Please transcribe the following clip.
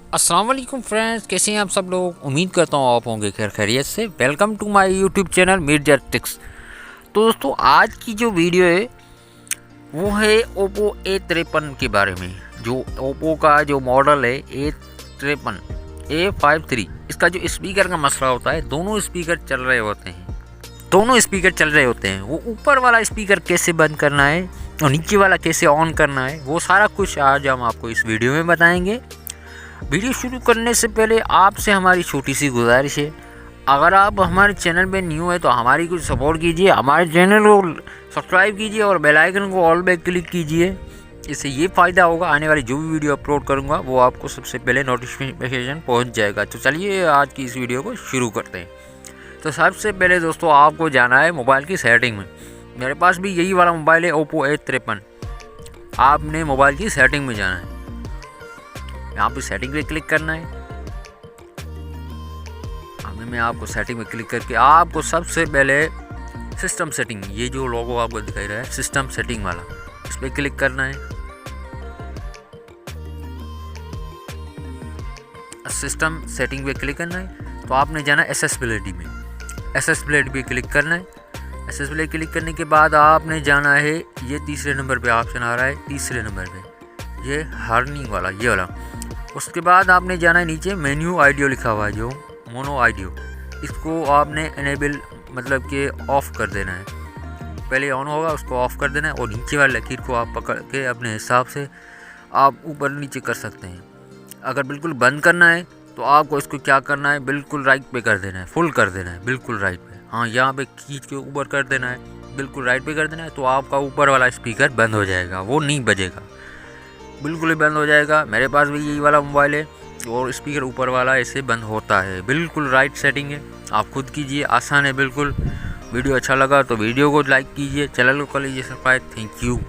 अस्सलाम वालेकुम फ्रेंड्स, कैसे हैं आप सब लोग। उम्मीद करता हूँ आप होंगे खैर खैरियत से। Welcome to my YouTube channel Mirza टिक्स। तो दोस्तों, आज की जो वीडियो है वो है ओप्पो A53 के बारे में। जो ओप्पो का जो मॉडल है A53 A53, इसका जो स्पीकर का मसला होता है, दोनों स्पीकर चल रहे होते हैं। वो ऊपर वाला स्पीकर कैसे बंद करना है और नीचे वाला कैसे ऑन करना है, वो सारा कुछ आज हम आपको इस वीडियो में बताएंगे। वीडियो शुरू करने से पहले आपसे हमारी छोटी सी गुजारिश है, अगर आप हमारे चैनल में न्यू है तो हमारी कुछ सपोर्ट कीजिए, हमारे चैनल को सब्सक्राइब कीजिए और बेल आइकन को ऑल पे क्लिक कीजिए। इससे ये फ़ायदा होगा, आने वाली जो भी वीडियो अपलोड करूँगा वो आपको सबसे पहले नोटिफिकेशन पहुँच जाएगा। तो चलिए आज की इस वीडियो को शुरू करते हैं। तो सबसे पहले दोस्तों, आपको जाना है मोबाइल की सेटिंग में। मेरे पास भी यही वाला मोबाइल है, ओप्पो A53। आपने मोबाइल की सेटिंग में जाना है, यहाँ पे सेटिंग पे क्लिक करना है। अभी मैं आपको सेटिंग में क्लिक करके आपको सबसे पहले सिस्टम सेटिंग, ये जो लोगो आपको दिखाई रहा है सिस्टम सेटिंग वाला, इस पर क्लिक करना है। सिस्टम सेटिंग पे क्लिक करना है तो आपने जाना है एक्सेसिबिलिटी में। एक्सेसिबिलिटी पे क्लिक करना है। एक्सेसिबिलिटी क्लिक करने के बाद आपने जाना है, ये तीसरे नंबर पे ऑप्शन आ रहा है, तीसरे नंबर पे ये हर्निंग वाला, ये वाला। उसके बाद आपने जाना है नीचे मेन्यू आइडियो लिखा हुआ है, जो मोनो आइडियो, इसको आपने इनेबल मतलब कि ऑफ़ कर देना है। पहले ऑन होगा उसको ऑफ़ कर देना है, और नीचे वाले लकीर को आप पकड़ के अपने हिसाब से आप ऊपर नीचे कर सकते हैं। अगर बिल्कुल बंद करना है तो आपको इसको क्या करना है, बिल्कुल राइट पे कर देना है, फुल कर देना है, बिल्कुल राइट पे। हाँ, यहाँ पे खींच के ऊपर कर देना है, बिल्कुल राइट पे कर देना है, तो आपका ऊपर वाला स्पीकर बंद हो जाएगा, वो नहीं बजेगा, बिल्कुल ही बंद हो जाएगा। मेरे पास भी यही वाला मोबाइल है और स्पीकर ऊपर वाला ऐसे बंद होता है। बिल्कुल राइट सेटिंग है, आप खुद कीजिए, आसान है बिल्कुल। वीडियो अच्छा लगा तो वीडियो को लाइक कीजिए, चैनल को कर लीजिए सब्सक्राइब। Thank you.